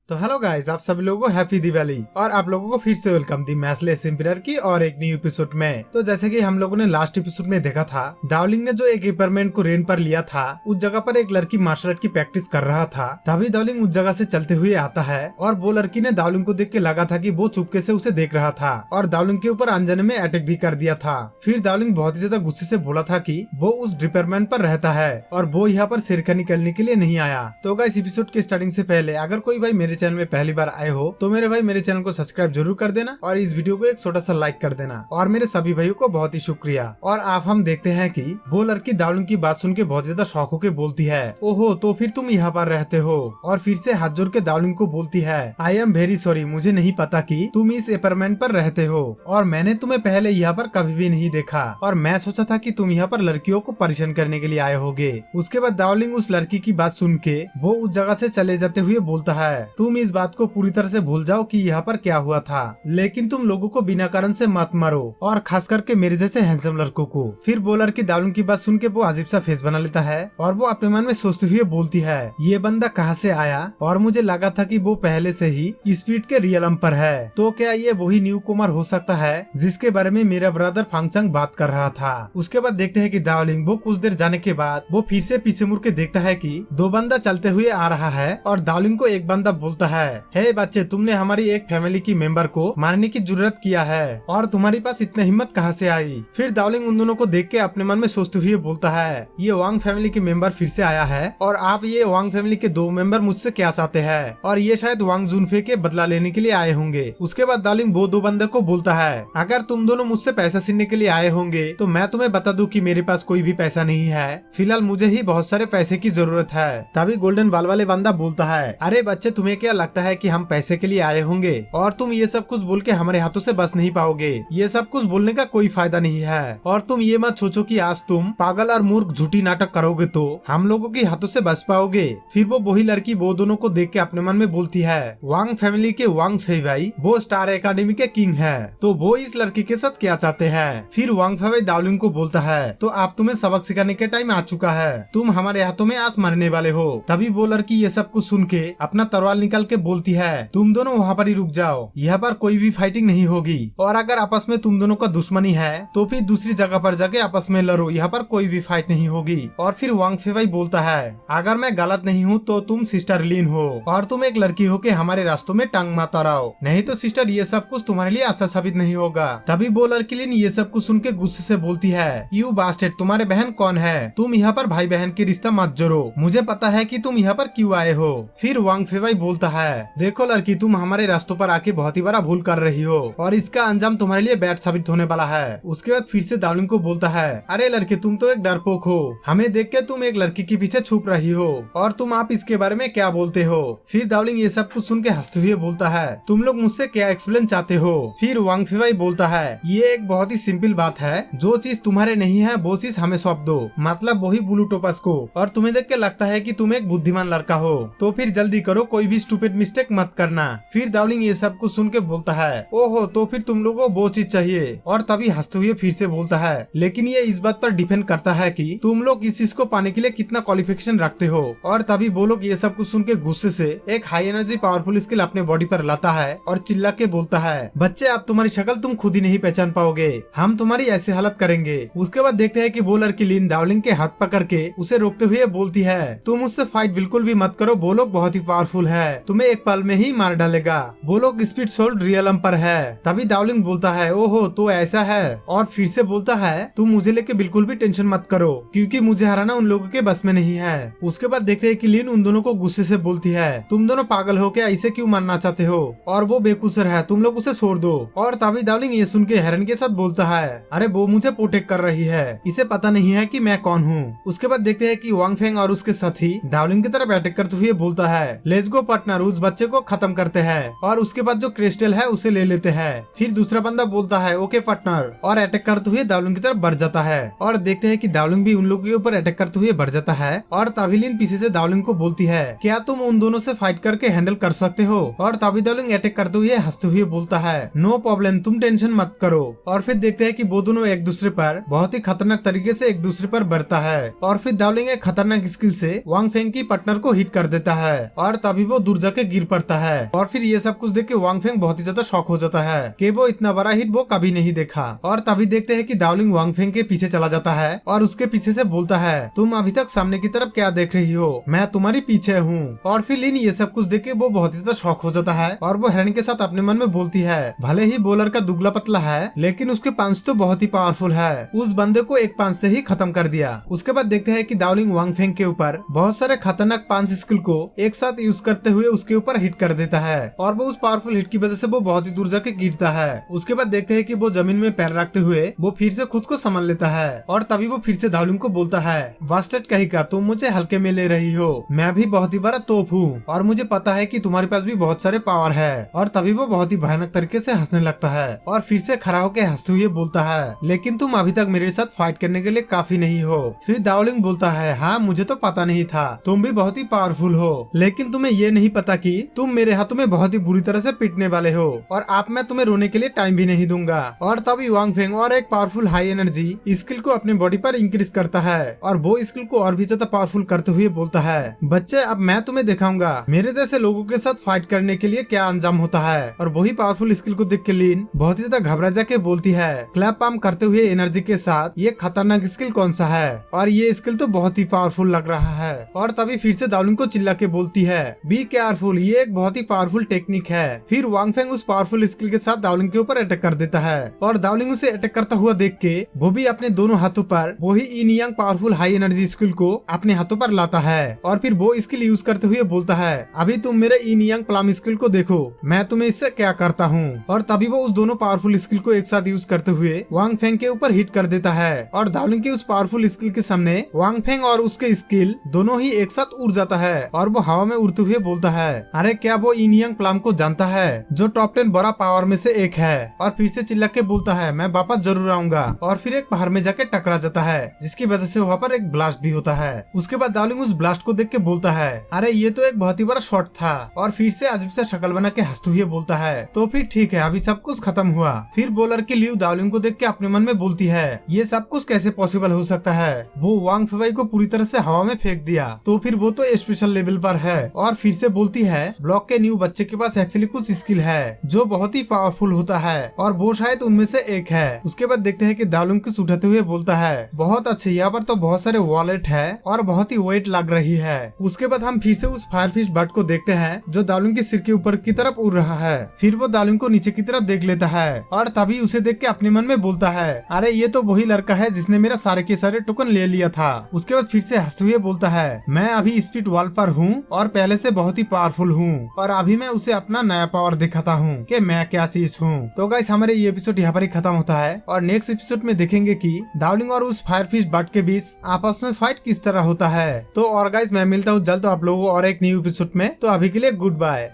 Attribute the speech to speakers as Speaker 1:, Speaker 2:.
Speaker 1: तो hello guys, आप सभी लोगों को हैप्पी दिवाली और आप लोगों को फिर से वेलकम दी मैथलेस एम्पायर की और एक न्यू एपिसोड में। तो जैसे कि हम लोगों ने लास्ट एपिसोड में देखा था, डावलिंग ने जो एक एक्सपेरिमेंट को रेंट पर लिया था, उस जगह पर एक लड़की मार्शल आर्ट की प्रैक्टिस कर रहा था। तभी डावलिंग उस जगह से चलते हुए आता है और वो लड़की ने डावलिंग को देख के लगा था कि वो चुपके से उसे देख रहा था और डावलिंग के ऊपर अनजाने में अटैक भी कर दिया था। फिर डावलिंग बहुत ही ज्यादा गुस्से से बोला था कि वो उस डिपार्टमेंट पर रहता है और वो यहाँ पर सिरखनी करने के लिए नहीं आया। तो गाइस, एपिसोड के स्टार्टिंग से पहले अगर कोई भाई मेरे चैनल में पहली बार आए हो तो मेरे भाई मेरे चैनल को सब्सक्राइब जरूर कर देना और इस वीडियो को एक छोटा सा लाइक कर देना। और मेरे सभी भाइयों को बहुत ही शुक्रिया। और आप हम देखते हैं कि वो लड़की डावलिंग की बात सुन के बहुत ज्यादा शौक होकर बोलती है, ओहो तो फिर तुम यहाँ पर रहते हो। और फिर से हाथ जोड़ के डावलिंग को बोलती है, आई एम वेरी सॉरी, मुझे नहीं पता कि तुम इस अपार्टमेंट पर रहते हो और मैंने तुम्हें पहले यहाँ पर कभी भी नहीं देखा और मैं सोचा था कि तुम यहाँ पर लड़कियों को परेशान करने के लिए आए होगे। उसके बाद डावलिंग उस लड़की की बात सुन के वो उस जगह से चले जाते हुए बोलता है, तुम इस बात को पूरी तरह से भूल जाओ कि यहाँ पर क्या हुआ था, लेकिन तुम लोगों को बिना कारण से मत मारो और खास करके मेरे जैसे हैंडसम लड़कों को। फिर वो लड़की डावलिंग की बात सुन के वो अजीब सा फेस बना लेता है और वो अपने मन में सोचते हुए बोलती है, ये बंदा कहाँ से आया और मुझे लगा था कि वो पहले से ही स्पीड के रियल अंपर है, तो क्या ये वही न्यू कुमार हो सकता है जिसके बारे में मेरा ब्रदर फंक्शन बात कर रहा था। उसके बाद देखते हैं कि डावलिंग वो कुछ देर जाने के बाद वो फिर से पीछे मुड़ के देखता है कि दो बंदा चलते हुए आ रहा है और डावलिंग को एक बंदा बोलता है, हे बच्चे, तुमने हमारी एक फैमिली की मेंबर को मारने की जरूरत किया है और तुम्हारे पास इतनी हिम्मत कहाँ से आई। फिर डावलिंग उन दोनों को देख के अपने मन में सोचते हुए बोलता है, ये वांग फैमिली के मेंबर फिर से आया है और आप ये वांग फैमिली के दो मेंबर मुझसे क्या चाहते हैं और ये शायद वांग जुनफे के बदला लेने के लिए आए होंगे। उसके बाद डावलिंग वो दो बंदे को बोलता है, अगर तुम दोनों मुझसे पैसा छीनने के लिए आए होंगे तो मैं तुम्हें बता दूं कि मेरे पास कोई भी पैसा नहीं है, फिलहाल मुझे ही बहुत सारे पैसे की जरूरत है। तभी गोल्डन बाल वाले बंदा बोलता है, अरे बच्चे, तुम्हें क्या लगता है कि हम पैसे के लिए आए होंगे और तुम ये सब कुछ बोल के हमारे हाथों से बच नहीं पाओगे। ये सब कुछ बोलने का कोई फायदा नहीं है और तुम ये मत सोचो कि आज तुम पागल और मूर्ख झूठी नाटक करोगे तो हम लोगों के हाथों से बच पाओगे। फिर वो वही लड़की वो दोनों को देख के अपने मन में बोलती है, वांग फैमिली के वांग फे भाई वो स्टार एकेडमी के किंग है, तो वो इस लड़की के साथ क्या चाहते हैं। फिर वांग फे भाई डावलिंग को बोलता है, तो आप तुम्हें सबक सिखाने के टाइम आ चुका है, तुम हमारे हाथों में आज मरने वाले हो। तभी वो लड़की ये सब कुछ सुन के अपना तलवार निकाल के बोलती है, तुम दोनों वहाँ पर ही रुक जाओ, यहाँ पर कोई भी फाइटिंग नहीं होगी और अगर आपस में तुम दोनों का दुश्मनी है तो फिर दूसरी जगह पर जाके आपस में लड़ो, यहाँ पर कोई भी फाइट नहीं होगी। और फिर वांग फे भाई बोलता है, अगर मैं गलत नहीं हूँ तो तुम सिस्टर लीन हो और तुम एक लड़की हो के हमारे रास्तों में टांग मत अड़ाओ, नहीं तो सिस्टर ये सब कुछ तुम्हारे लिए अच्छा साबित नहीं होगा। तभी वो लड़की लीन ये सब कुछ सुन के गुस्से से बोलती है, यू बास्टेड, तुम्हारे बहन कौन है, तुम यहाँ पर भाई बहन के रिश्ता मत जोड़ो, मुझे पता है कि तुम यहाँ पर क्यों आए हो। फिर वांग फे भाई बोलता है, देखो लड़की, तुम हमारे रास्तों पर आके बहुत ही बड़ा भूल कर रही हो और इसका अंजाम तुम्हारे लिए बैड साबित होने वाला है। उसके बाद फिर से डावलिंग को बोलता है, अरे लड़की, तुम तो एक डरपोक हो, हमें देख के तुम एक लड़की के पीछे छुप रही हो और तुम आप इसके बारे में क्या बोलते हो। फिर डावलिंग ये सब कुछ सुन के हंसते हुए बोलता है, तुम लोग मुझसे क्या एक्सप्लेन चाहते हो। फिर वांग फे भाई बोलता है, ये एक बहुत ही सिंपल बात है, जो चीज तुम्हारे नहीं है वो चीज हमें सौंप दो, मतलब वही ब्लू टोपस को, और तुम्हें देख के लगता है कि तुम एक बुद्धिमान लड़का हो, तो फिर जल्दी करो, कोई भी स्टूपिड मिस्टेक मत करना। फिर डावलिंग ये सब कुछ सुन के बोलता है, ओहो तो फिर तुम लोगों को वो चीज चाहिए, और तभी हंसते हुए फिर से बोलता है, लेकिन ये इस बात पर डिपेंड करता है कि तुम लोग इस चीज को पाने के लिए कितना क्वालिफिकेशन रखते हो। और तभी वो लोग ये सब कुछ सुन के गुस्से से एक हाई एनर्जी पावरफुल स्किल अपने बॉडी पर लाता है और चिल्ला के बोलता है, बच्चे, अब तुम्हारी शक्ल तुम खुद ही नहीं पहचान पाओगे, हम तुम्हारी ऐसी हालत करेंगे। उसके बाद देखते हैं कि वो लड़की लीन डावलिंग के हाथ पकड़ के उसे रोकते हुए बोलती है, तुम उससे फाइट बिल्कुल भी मत करो, वो लोग बहुत ही पावरफुल है, तुम्हें एक पल में ही मार डालेगा, वो लोग स्पीड सोल्ड रियल अंपर है। तभी डावलिंग बोलता है, ओहो तो ऐसा है, और फिर से बोलता है, तुम मुझे लेके बिल्कुल भी टेंशन मत करो क्योंकि मुझे हराना उन लोगों के बस में नहीं है। उसके बाद देखते हैं कि लीन उन दोनों को गुस्से से बोलती है, तुम दोनों पागल हो क्या, इसे क्यों मारना चाहते हो और वो बेकसूर है, तुम लोग उसे छोड़ दो। और तभी डावलिंग ये सुन के हैरन के साथ बोलता है, अरे वो मुझे प्रोटेक्ट कर रही है, इसे पता नहीं है कि मैं कौन हूँ। उसके बाद देखते हैं कि वांग फेंग और उसके साथी डावलिंग की तरफ अटैक करते हुए बोलता है, लेट्स गो पार्टनर, उस बच्चे को खत्म करते हैं और उसके बाद जो क्रिस्टल है उसे ले लेते हैं। फिर दूसरा बंदा बोलता है, ओके पार्टनर, और अटैक करते हुए डावलिंग की तरफ बढ़ जाता है। और देखते हैं कि डावलिंग भी उन लोगों के ऊपर अटैक करते हुए बढ़ जाता है और तभी लीन पीछे से डावलिंग को बोलती है, क्या तुम उन दोनों से फाइट करके हैंडल कर सकते हो। और तभी डावलिंग अटैक करते हुए हंसते हुए बोलता है, नो प्रॉब्लम, तुम टेंशन मत करो। और फिर देखते हैं कि वो दोनों एक दूसरे पर बहुत ही खतरनाक तरीके से एक दूसरे पर बढ़ता है और फिर डावलिंग एक खतरनाक स्किल से वांग फेंग की पार्टनर को हिट कर देता है और तभी वो दूर दूर जाके गिर पड़ता है। और फिर ये सब कुछ देख के वांग फेंग बहुत ही ज्यादा शॉक हो जाता है कि वो इतना बड़ा हिट वो कभी नहीं देखा। और तभी देखते हैं कि डाउलिंग वांग फेंग के पीछे चला जाता है और उसके पीछे से बोलता है, तुम अभी तक सामने की तरफ क्या देख रही हो, मैं तुम्हारी पीछे हूँ। और फिर लिन ये सब कुछ देख के वो बहुत ही ज्यादा शॉक हो जाता है और वो हैरन के साथ अपने मन में बोलती है, भले ही बॉलर का दुबला पतला है लेकिन उसके पंच तो बहुत ही पावरफुल है, उस बंदे को एक पंच से ही खत्म कर दिया। उसके बाद देखते हैं कि डाउलिंग वांग फेंग के ऊपर बहुत सारे खतरनाक पंच स्किल को एक साथ यूज करते हुए उसके ऊपर हिट कर देता है और वो उस पावरफुल हिट की वजह से वो बहुत ही दूर जाके गिरता है। उसके बाद देखते हैं कि वो जमीन में पैर रखते हुए वो फिर से खुद को संभाल लेता है और तभी वो फिर से डाउलिंग को बोलता है, वास्टेड कहीं का तुम मुझे हल्के में ले रही हो, मैं भी बहुत ही बड़ा तोप हूँ और मुझे पता है कि तुम्हारे पास भी बहुत सारे पावर है। और तभी वो बहुत ही भयानक तरीके से हंसने लगता है और फिर से खड़ा होकर हंसते हुए बोलता है, लेकिन तुम अभी तक मेरे साथ फाइट करने के लिए काफी नहीं हो। फिर डाउलिंग बोलता है, हाँ मुझे तो पता नहीं था, तुम भी बहुत ही पावरफुल हो, लेकिन तुम्हें ये नहीं पता कि तुम मेरे हाथों में बहुत ही बुरी तरह से पिटने वाले हो और अब मैं तुम्हें रोने के लिए टाइम भी नहीं दूंगा। और तभी वांग फेंग और एक पावरफुल हाई एनर्जी स्किल को अपने बॉडी पर इंक्रीज करता है और वो स्किल को और भी ज्यादा पावरफुल करते हुए बोलता है, बच्चे अब मैं तुम्हें दिखाऊंगा मेरे जैसे लोगों के साथ फाइट करने के लिए क्या अंजाम होता है। और वही पावरफुल स्किल को देख के लिन बहुत ही ज्यादा घबरा जाके बोलती है, क्लैप पंप करते हुए एनर्जी के साथ ये खतरनाक स्किल कौन सा है, और ये स्किल तो बहुत ही पावरफुल लग रहा है। और तभी फिर से डाउलिंग को चिल्ला के बोलती है, बी केयरफुल, ये एक बहुत ही पावरफुल टेक्निक है। फिर वांग फेंग उस पावरफुल स्किल के साथ डाउलिंग के ऊपर अटैक कर देता है और डाउलिंग उसे अटैक करता हुआ देख के वो भी अपने दोनों हाथों पर वही इन यांग पावरफुल हाई एनर्जी स्किल को अपने हाथों पर लाता है और फिर वो स्किल यूज करते हुए बोलता है, अभी तुम मेरे इन यांग प्लाम स्किल को देखो, मैं तुम्हें इससे क्या करता हूँ। और तभी वो उस दोनों पावरफुल स्किल को एक साथ यूज करते हुए वांग फेंग के ऊपर हिट कर देता है और डाउलिंग के उस पावरफुल स्किल के सामने वांग फेंग और उसके स्किल दोनों ही एक साथ उड़ जाता है और वो हवा में उड़ते हुए बोलता है, अरे क्या वो इन यांग प्लाम को जानता है जो टॉप 10 बड़ा पावर में से एक है। और फिर से चिल्ला के बोलता है, मैं वापस जरूर आऊंगा। और फिर एक पहाड़ में जाके टकरा जाता है जिसकी वजह से वहाँ पर एक ब्लास्ट भी होता है। उसके बाद डाउलिंग उस ब्लास्ट को देख के बोलता है, अरे ये तो एक बहुत ही बड़ा शॉट था। और फिर से अजीब सा शक्ल बना के हंसते हुए बोलता है, तो फिर ठीक है अभी सब कुछ खत्म हुआ। फिर बॉलर की लीव डाउलिंग को देख के अपने मन में बोलती है, ये सब कुछ कैसे पॉसिबल हो सकता है, वो वांग फेवाई को पूरी तरह से हवा में फेंक दिया, तो फिर वो तो स्पेशल लेवल पर है। और फिर से बोलती है, ब्लॉक के न्यू बच्चे के पास एक्चुअली कुछ स्किल है जो बहुत ही पावरफुल होता है और वो शायद उनमें से एक है। उसके बाद देखते हैं कि डाउलिंग कुछ उठाते हुए बोलता है, बहुत अच्छे, यहाँ पर तो बहुत सारे वॉलेट है और बहुत ही वेट लग रही है। उसके बाद हम फिर से उस फायरफिश बर्ड को देखते हैं जो डाउलिंग के सिर के ऊपर की तरफ उड़ रहा है। फिर वो डाउलिंग को नीचे की तरफ देख लेता है और तभी उसे देख के अपने मन में बोलता है, अरे ये तो वही लड़का है जिसने मेरा सारे के सारे टोकन ले लिया था। उसके बाद फिर से हंसते हुए बोलता है, मैं अभी स्पीड वॉल पर हूँ और पहले से बहुत ही पावरफुल हूँ और अभी मैं उसे अपना नया पावर दिखाता हूँ कि मैं क्या चीज हूँ। तो गाइस हमारे ये एपिसोड यहाँ पर ही खत्म होता है और नेक्स्ट एपिसोड में देखेंगे कि डाउलिंग और उस फायरफिश बर्ड के बीच आपस में फाइट किस तरह होता है। तो और गाइस मैं मिलता हूँ जल्द आप लोगों को और एक न्यू एपिसोड में। तो अभी के लिए गुड बाय।